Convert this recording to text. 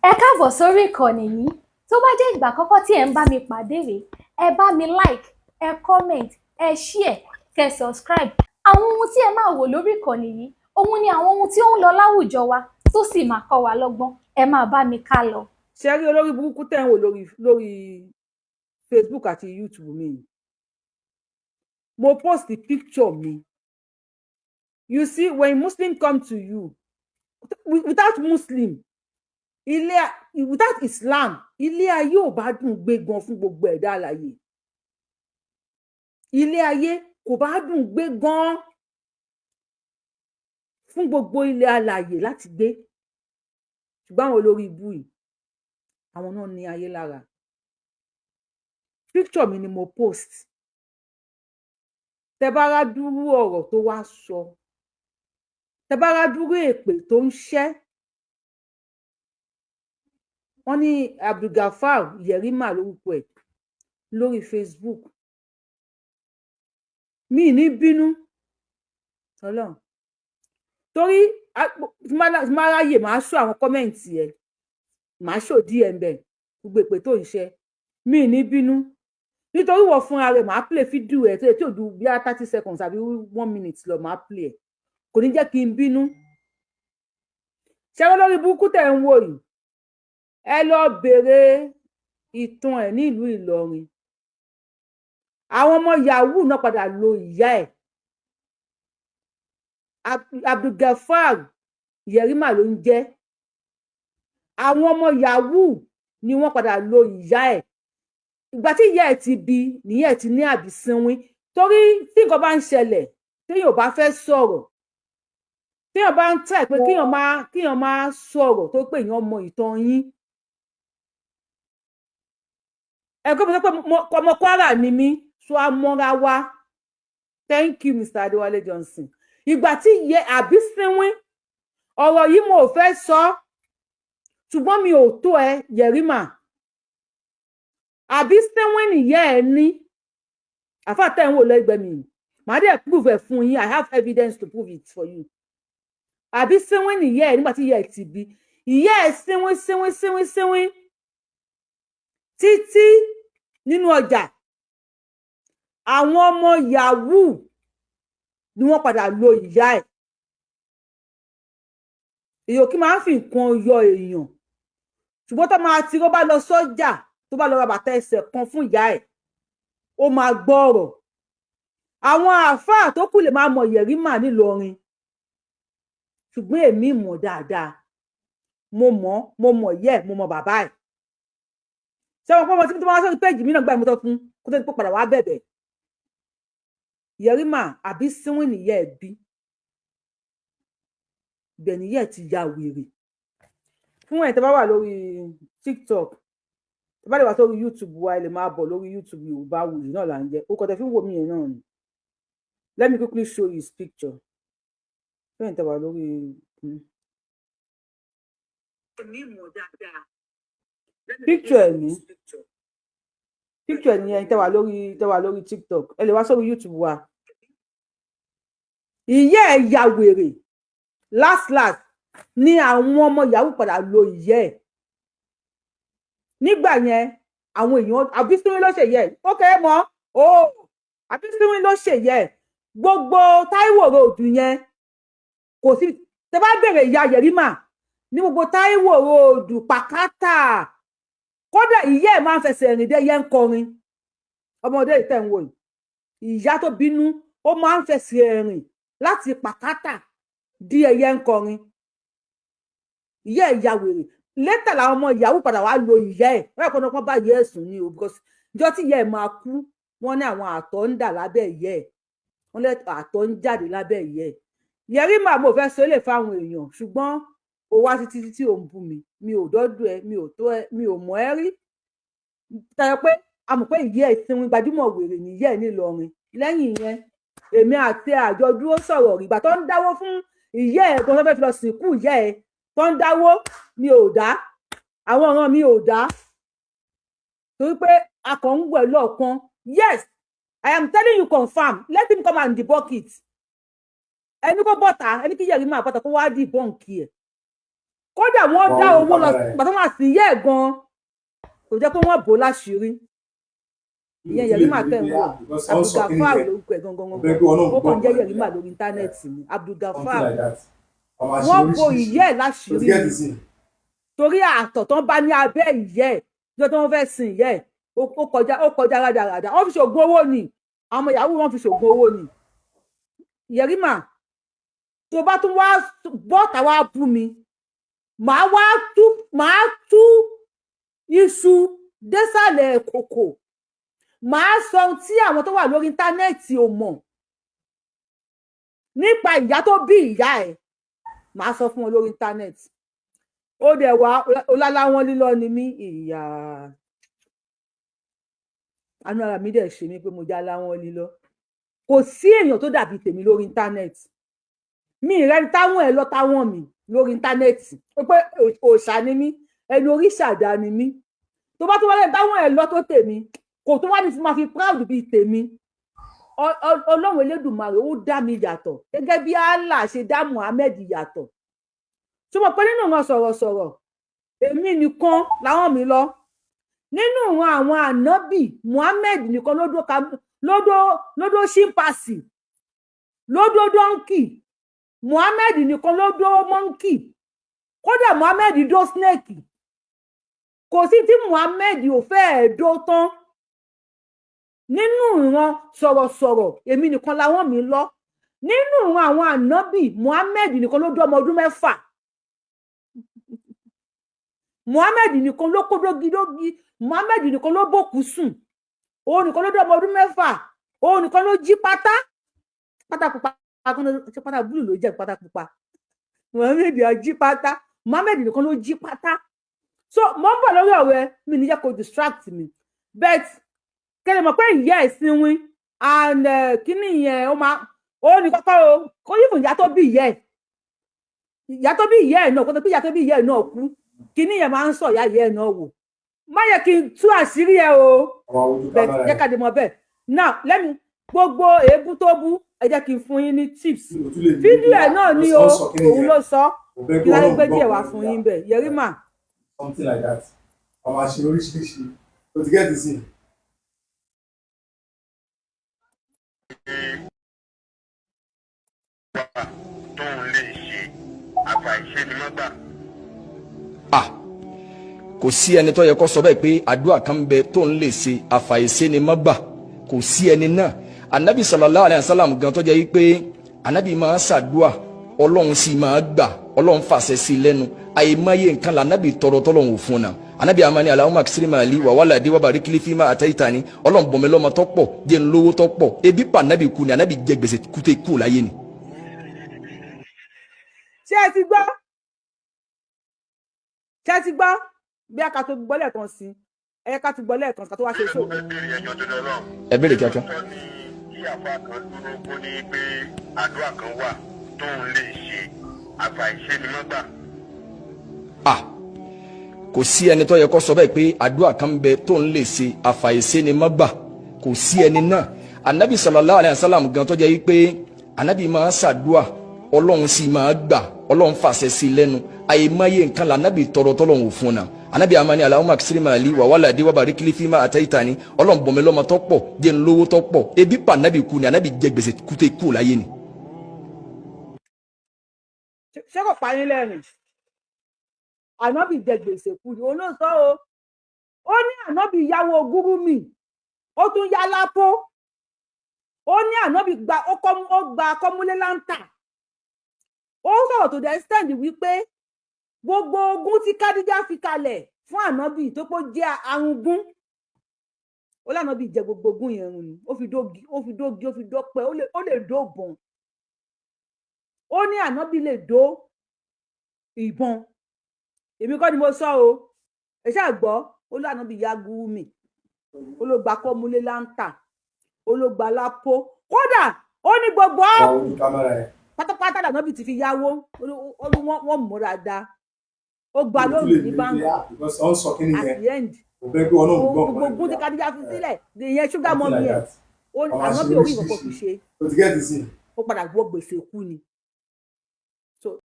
Ẹ káàbọ̀ sórí ìkànnì yìí. Tó bá jẹ́ ìgbà àkọ́kọ́ tí ẹ̀ ń bá mi pàdé rèé, ẹ bá mi like, ẹ comment, ẹ share, kẹ́ subscribe. Àwọn ohun tí ẹ máa wò lórí ìkànnì yìí, òun ni àwọn ohun tí ó ń lọ láwùjọ wa tó sì máa kọ́ wa lọ́gbọ́n. Ẹ máa bá mi ká lọ. Ṣé rí olórí burúkú tẹ́ ń wò lórí Facebook àti YouTube mi? Mo post the picture mi. You see, when Muslim come to you, without Muslim, without Islam, ilé ayé ò bá dùn gbé gan fún gbogbo ẹ̀dá alààyè. Ilé ayé kò bá dùn gbé gan fún gbogbo ilé alààyè láti gbé. Ṣùgbọ́n àwọn olórí ibú yìí, àwọn náà ní ayé lára. Picture mi ni mo post. Tẹ́ bá rá dúró ọ̀rọ̀ tó wá sọ. Tẹ́ bá rá dúró èpè tó ń ṣẹ́. Wọ́n ní Abdulgafar Yerima lórúkọ ẹ̀ lórí Facebook. Mi ní bínú. Ọlọ́run. Torí máa ráyè máa sọ àwọn kọ́mẹ̀ǹtì ẹ̀. Máa ṣò díẹ̀ ń bẹ̀ gbogbo èpè tó ń ṣe. Mi ní bínú. Nítorí wọ́n fúnra rẹ̀ máa play fídíò ẹ̀ tí ò ju bí 30 seconds àbí 1 minute lọ máa play ẹ̀. Kò ní jẹ́ kí n bínú. Ṣé lórí burúkú tẹ̀ ń wò yìí? Ẹ lọ bèrè ìtàn ẹ̀ ní ìlú Ìlọrin. Àwọn ọmọ Yahoo náà padà lo ìyá ẹ̀. Abdulgafar Yerima ló ń jẹ́. Àwọn ọmọ Yahoo ni wọ́n padà lo ìyá ẹ̀. Ìgbà tí ìyá ẹ̀ ti bí nìyá ẹ̀ ti ní àbísínwín. Torí tí nǹkan bá ń ṣẹlẹ̀ téèyàn ò bá fẹ́ sọ̀rọ̀, téèyàn bá ń tẹ̀ pé kéèyàn máa sọ̀rọ̀ tó pé èèyàn mọ ìtàn yín. Ẹ̀kọ́ mi sọ pé ọmọ Kwara ni mí, so a mọ́ra wa. Thank you, Mr. Adewale Johnson. Ìgbà tí ìyá àbísínwín, ọ̀rọ̀ yìí mo ò fẹ́ sọ, ṣùgbọ́n mi ò tó ẹ Yerima. Àbísínwín nìyá ẹ ní. Àfáà tẹ̀ ń wò lẹ́gbẹ̀ẹ́ mi. Màá dẹ̀ prove ẹ̀ fún yín. I have evidence to prove it for you. Àbísínwín nìyá ẹ nígbà tí ìyá ẹ ti bí. Ìyá ẹ sínwín títí nínú ọjà. Àwọn ọmọ Yahoo ni wọ́n padà lo ìyá ẹ̀. Èèyàn kí máa ń fi nǹkan yọ èèyàn. Ṣùgbọ́n tó máa ti rọ́ bá lọ sọ́jà tó bá lọ ra bàtà ẹsẹ̀ kan fún ìyá ẹ̀, ó máa gbọ́ ọ̀rọ̀. Àwọn àáfàá tó kù lè máa mọ Yerima nílọrin. Ṣùgbọ́n èmi mọ̀ dáadáa. Mo mọ̀ ìyá ẹ̀, mo mọ̀ bàbá ẹ̀. Ṣé wọn pọ́ mọ́ tí wọ́n sọ péjì mí náà gbà mú tó fún kó tó padà wá bẹ̀bẹ̀. Yerima àbísínwín nìyá ẹ̀ bí. Ibẹ̀ nìyá ẹ̀ ti ya wèrè. Fún ẹ̀ tó bá wà lórí TikTok, tó bá lè wá sórí YouTube wa, ẹ lè máa bọ̀ lórí YouTube Yorùbáwùyí náà là ń jẹ́. Ó kọ́ tẹ fi ń wò mí yẹn náà ni. Let me quickly show you his picture. Fún ẹ̀ tó wà lórí. Picture ẹ̀ ní. Picture ẹ̀ ní ẹni tẹ́ wà lórí TikTok. Ẹ lè wá sórí YouTube wa. Ìyá ẹ̀ ya wèrè. Last ni àwọn ọmọ Yahoo padà lo ìyá ẹ̀. Nígbà yẹn àwọn èèyàn àbísínwín ló ṣe yẹ ẹ̀. Ó kéré mọ́ àbísínwín ló ṣe yẹ ẹ̀. Gbogbo Táíwò road yẹn kò sí. Tẹ́ bá bèrè ìyá Yerima ní gbogbo Táíwò road pàkátà. Kódà ìyá ẹ̀ máa ń fẹsẹ̀ rìn dé yẹn ń kọrin. Ọmọdé ìtẹ̀ ń wò yìí. Ìyá tó bínú ó máa ń fẹsẹ̀ rìn láti pàkátà di ẹyẹ ń kọrin. Ìyá ẹ̀ ya wèrè. Létà làwọn ọmọ Yahoo padà wá lo ìyá ẹ̀. Wọ́n yẹ kó bá ìyá ẹ̀ sùn ní o, because ìjọ tí ìyá ẹ̀ máa kú, wọ́n ní àwọn àtọ̀ ń dà lábẹ́ ìyá ẹ̀. Wọ́n lé àtọ̀ ń jáde lábẹ́ ìyá ẹ̀. Yerima mo fẹ́ sọ lè fáwọn èèyàn, ṣùgbọ́n ó wá títí tí ò ń bú mi. Mi ò dọ́dọ̀ ẹ, mi ò tó ẹ, mi ò mọ̀ ẹ́ rí. Tayọ pé a mọ̀ pé ìyá ẹ̀ sínwín gbajúmọ̀ wèrè ní ìyá ẹ̀ nílọrin. Lẹ́yìn yẹn, èmi àti àjọ dúró sọ̀rọ̀ rí. Ìgbà tó ń dáwó fún ìyá ẹ̀ tó fẹ́ fi lọ sìnkú ìyá ẹ̀ tó ń dáwó, mi ò dá. Àwọn ọ̀ràn mi ò dá. Torí pé a kàn ń wẹ̀ lọ́ọ̀kan. Yes, I am telling you confirm. Let him come and debunk it. Ẹni kó bọ́ta, ẹni kí Yerima bọ́ta kó wá debunk ẹ̀. kódà wọ́n dá owó lọ pàtó máa sì yẹ ẹ̀ gan kò jẹ́ pé wọ́n bò láṣìírí ìyẹn Yerima tẹ̀ ń wò Abdulgafar lórúkọ ẹ̀ gangan ó kàn jẹ́ Yerima lórí íńtánẹ́ẹ̀tì ni Abdulgafar wọ́n bo ìyẹ́ ẹ̀ láṣìírí torí àtọ̀ tán bá ní abẹ́ ìyẹ́ ẹ̀ jọ tí wọ́n fẹ́ sin ìyẹ́ ẹ̀ ó kọjá rádaràdà wọ́n fi ṣògùn owó ni àwọn ọmọ yahoo wọ́n fi ṣògùn owó ni Yerima tó bá tún wá bọ́ọ̀tà wá bú mi màá tú iṣu désàlẹ̀ kòkò màá sọ ohun tí àwọn tó wà lórí íńtánẹ́ẹ̀tì ò mọ̀ nípa ìyá tó bí ìyá ẹ̀ màá sọ fún wọn lórí íńtánẹ́ẹ̀tì ó dẹ̀ wá ọláláwọn lílọ ni mí ìyá àánú ara mi dẹ̀ ṣe mí pé mo já láwọn lílọ kò sí èèyàn tó dàbí tèmi lórí íńtánẹ́ẹ̀tì mi ìrẹ́ni táwọn ẹ̀ lọ táwọn mi lórí íńtánẹ́ẹ̀tì pé òòṣà ni mí ẹni oríṣàdá ni mí tó bá tó wọlé táwọn ẹ̀ lọ tó tèmi kò tó wá ní fún máa fi proud bíi tèmi Ọlọ́run Elédùmarè ó dá mi yàtọ̀ gẹ́gẹ́ bí Allah ṣe dá Muhammed yàtọ̀ tó mọ̀ pé nínú wọn sọ̀rọ̀sọ̀rọ̀ èmi nìkan làwọn mi lọ nínú wọn àwọn ànábì Muhammed nìkan lódó ṣímpàsì lódó dọ́ńkì Muhammed nìkan lódó mọ́ńkì kódà Muhammed dó snake kò sí tí Muhammed ò fẹ́ẹ̀ dó tán nínú ìran sọ̀rọ̀sọ̀rọ̀ èmi nìkan làwọn mi lọ nínú ìran àwọn ànábì Muhammed nìkan ló dó ọmọ ọdún 6 Muhammed nìkan ló kó dógidógi Muhammed nìkan ló bòkú sùn òun nìkan ló dó ọmọ ọdún 6 òun nìkan ló jí pátá pupa ṣe pátá búlù ló jẹ́ pátá pupa Muhammed jí pátá Muhammed nìkan ló jí pátá so mo ń bọ̀ lórí ọ̀rẹ́ mi níjẹ́ kó distract mi but kẹlẹ̀ mọ̀ pé ìyá ẹ̀ sinwin and kíní yẹn ó ní kọ́kọ́ o kó yí fún ìyá tó bí ìyá ẹ̀ náà kó tó bí ìyá tó bí ìyá ẹ̀ náà kú kíní yẹn máa ń sọ ìyá ẹ̀ náà wò má yẹ kí n tú àṣírí ẹ o bẹ́ẹ̀ jẹ́ ká dé mọ̀ bẹ́ẹ̀ now lẹ́nu gbogbo èébú tó bú ẹ jẹ́ kí n fún yín ní tips fídíò ẹ̀ náà ni o òun ló sọ kí láyé gbé díẹ̀ wá fún yín bẹ́ẹ̀ Yerima. Something like that ọmọ àṣírí oríṣiríṣi o ti get the scene. Kò sí ẹni tó yẹ kó sọ bẹ́ẹ̀ pé àdúrà kan bẹ tó ń lè ṣe àfàìṣe ni má gbà kò sí ẹni náà anabi sallallahu alayhi wa sallam gan tó jẹ́ yí pé anabi máa ṣàdúà ọlọ́run sì máa gbà ọlọ́run fàṣẹ sí lẹ́nu àìmọye nǹkan la anabi tọrọ tọ́lọ́run ò fún náà anabi amani Allahumma aksirima ali wa waladi wa barikili fima ataitani ọlọ́run bọ̀mí lọ́mọ tó pọ̀ jẹ́ ń lówó tó pọ̀ ebi pa anabi kú ni anabi jẹ gbèsè kúté kú láyé ni. ṣé ẹ ti gbọ́ bí a ká tó gbọ́ lẹ́ẹ̀kan sí ẹ ká tó gbọ́ lẹ́ẹ̀kan ká tó wá ṣe ṣòwò. ẹ bẹ̀rẹ̀ kíákíá. kí àfa kan dúró kó ní pé àdúrà kan wà tóun lè ṣe àfàìṣe ni wọ́n gbà. Kò sí ẹni tó yẹ kó sọ bẹ́ẹ̀ pé àdúrà kan bẹ tó ń lè ṣe àfàìṣe ni má gbà kò sí ẹni náà anabi sallallahu alayhi wa sallam gan tó jẹ́ yí pé anabi máa ṣàdúà ọlọ́run sì máa gbà ọlọ́run fàṣẹ sí lẹ́nu àìmọye nǹkan la anabi tọrọ tọ́lọ́run ò fún náà anabi amani Allahumma aksirima ali wa waladi wa barikili fima ataitani ọlọ́run bọ̀mí lọ́mọ tó pọ̀ jẹ́ ń lówó tó pọ̀ ebi pa anabi kú ni anabi jẹ gbèsè kúté kú láyé ni. ṣé kò pa yín lẹ́rìn ànábì jẹ gbèsè kú ni òun ló sọ o ó ní ànábì yáwó gúrúmì ó tún yá lápò ó ní ànábì gba kọ́múlé láńtà ó sọ̀rọ̀ tó dẹ̀ stand wípé gbogbo ogun tí Kádíjà fi kalẹ̀ fún ànábì tó pọ̀ jẹ́ arúgún ó lànábì jẹ gbogbo ogun yẹn run ni ó fi dógi ó fi dọ́pẹ́ ó lè dó bọ̀n ó ní ànábì lè dó ìbọn èmi kọ́ ni mo sọ o ẹ ṣáà gbọ́ ó lọ ànábì ya gúrúmì ó ló gba kọ́múlé láńtà ó ló gba lápò kódà ó ní gbogbo pátápátá ànábì ti fi yáwó ó ní wọ́n mú dáadáa ó gba lóòrùn ní báńkì at the end gbogbo tí Kádíjà fi sílẹ̀ ìyẹn ṣúgà mọ́mí ẹ̀ ànábì orí ìkọ̀kọ̀ fi ṣe ó padà gbọ́ gbèsè kú ni